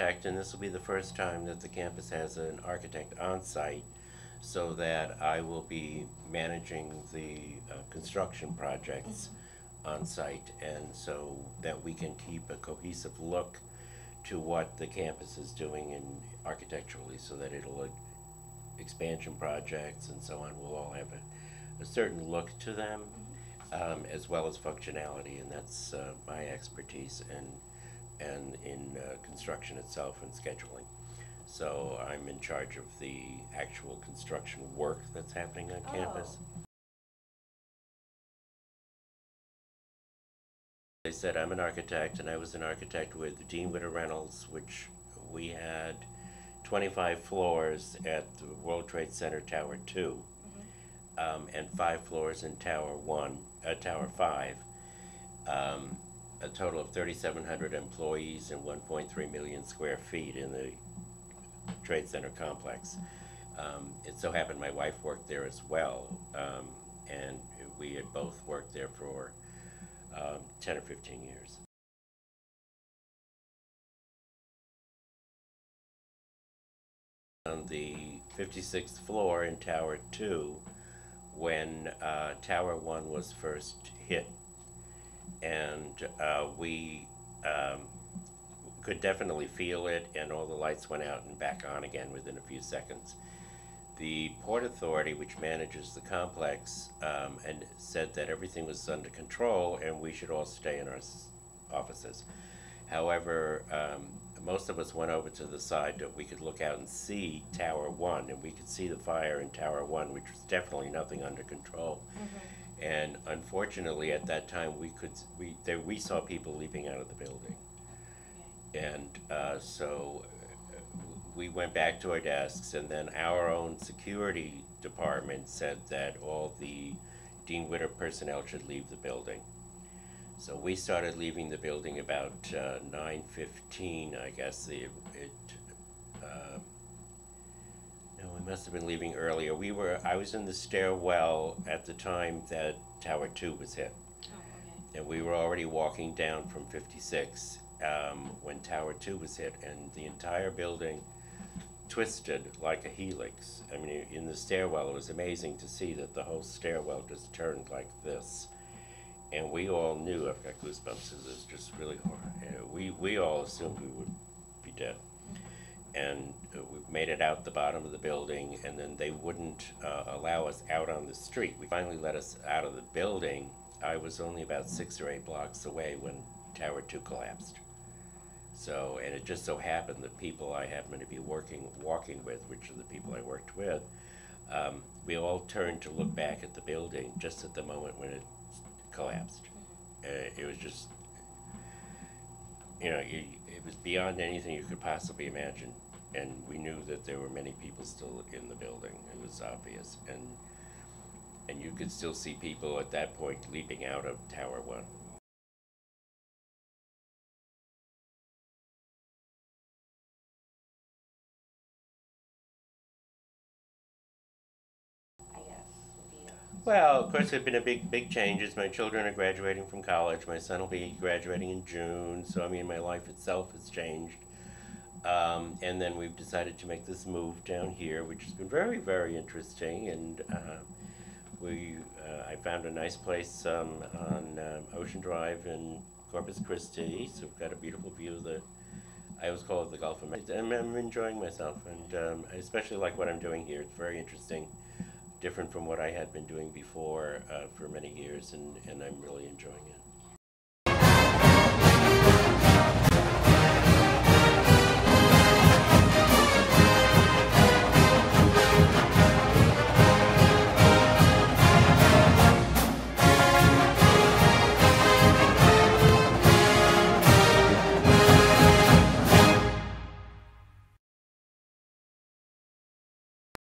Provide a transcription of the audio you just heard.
architect, and this will be the first time that the campus has an architect on site, so that I will be managing the construction projects on site, and so that we can keep a cohesive look to what the campus is doing in architecturally, so that it'll expansion projects and so on will all have a certain look to them, as well as functionality, and that's my expertise and in construction itself and scheduling. So I'm in charge of the actual construction work that's happening on campus. I said I'm an architect, and I was an architect with Dean Witter Reynolds, which we had 25 floors at the World Trade Center Tower 2, and 5 floors in Tower 1, Tower 5. A total of 3,700 employees and 1.3 million square feet in the Trade Center complex. It so happened my wife worked there as well, and we had both worked there for 10 or 15 years. On the 56th floor in Tower 2, when Tower 1 was first hit, and we could definitely feel it, and all the lights went out and back on again within a few seconds. The Port Authority, which manages the complex, and said that everything was under control and we should all stay in our offices. However, most of us went over to the side that we could look out and see Tower 1, and we could see the fire in Tower 1, which was definitely nothing under control. And unfortunately, at that time, we saw people leaping out of the building. And so we went back to our desks, and then our own security department said that all the Dean Witter personnel should leave the building. So we started leaving the building about 9:15, I guess. No, we must have been leaving earlier. I was in the stairwell at the time that Tower 2 was hit. And we were already walking down from 56 when Tower 2 was hit, and the entire building twisted like a helix. I mean, in the stairwell, it was amazing to see that the whole stairwell just turned like this. And we all knew, I've got goosebumps, it was just really horrible. We all assumed we would be dead. And we made it out the bottom of the building, and then they wouldn't allow us out on the street. We finally let us out of the building. I was only about 6 or 8 blocks away when Tower 2 collapsed. So, and it just so happened that people I happened to be walking with, which are the people I worked with, we all turned to look back at the building just at the moment when it collapsed. It was just, it was beyond anything you could possibly imagine. And we knew that there were many people still in the building. It was obvious. And you could still see people at that point leaping out of Tower 1. Well, of course, there have been big changes. My children are graduating from college. My son will be graduating in June. So, I mean, my life itself has changed. And then we've decided to make this move down here, which has been very, very interesting. And I found a nice place on Ocean Drive in Corpus Christi. So we've got a beautiful view of I always call it the Gulf of Mexico. I'm enjoying myself, and I especially like what I'm doing here. It's very interesting, different from what I had been doing before for many years, and I'm really enjoying it.